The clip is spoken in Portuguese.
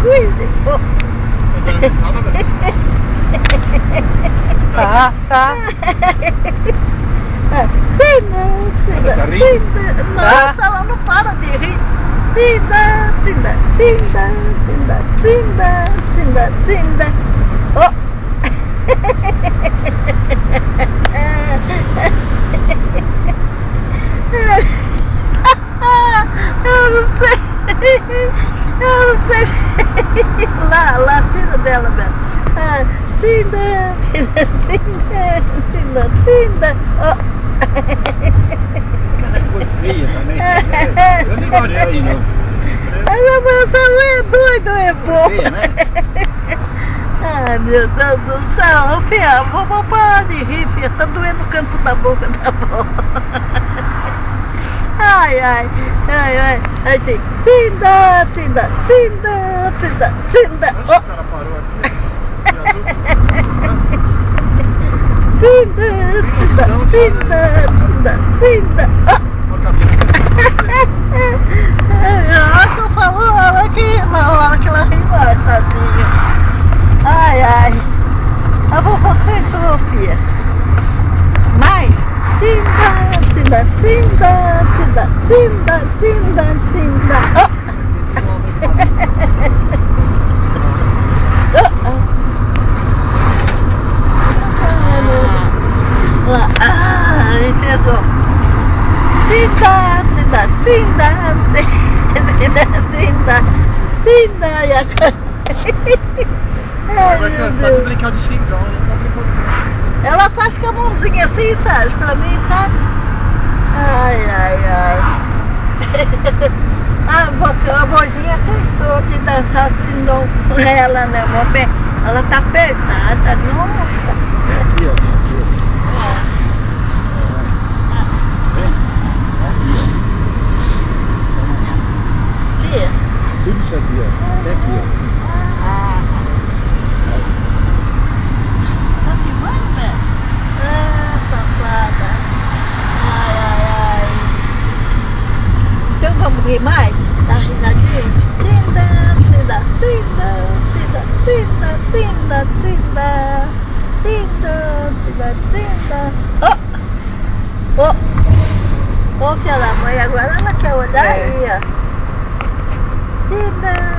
Cuide. Oh. Tá dando risada, velho? Tá. Ela tá rindo? Nossa, ela não para de rir. Tinda. Oh. Eu não sei. Lá, tira dela, velho. Tinda. Oh. Ela foi feia também. Eu nem gosto dela aí, não. Essa é doido, é bom. Feia, né? Ai, meu Deus do céu. Ô, filha, vou parar de rir, filha. Tá doendo o canto da boca da avó. Ai. Assim, tinda. Onde a senhora parou aqui? Tinda. Olha que eu falo, ela que na hora que ela ri mais, tadinha. Ai. Eu vou você entrou, filha. Mais. Tinda. Oh. Fechou. Tinda. Vai cansar de brincar de xingão, não brincou de nada. Ela faz com a mãozinha assim, Sérgio, pra mim, sabe? Ai. A vozinha cansou de dançar de novo com ela, né, amor? Ela tá pesada, nossa. Aqui, ó. Tia. Tudo isso aqui, ó. Até aqui, ó. Tá filmando, velho? Safada. Ai. Então vamos rir mais? Dá risadinha? Tinda. Oh, filha da mãe, agora ela quer olhar aí, ó. Tinda.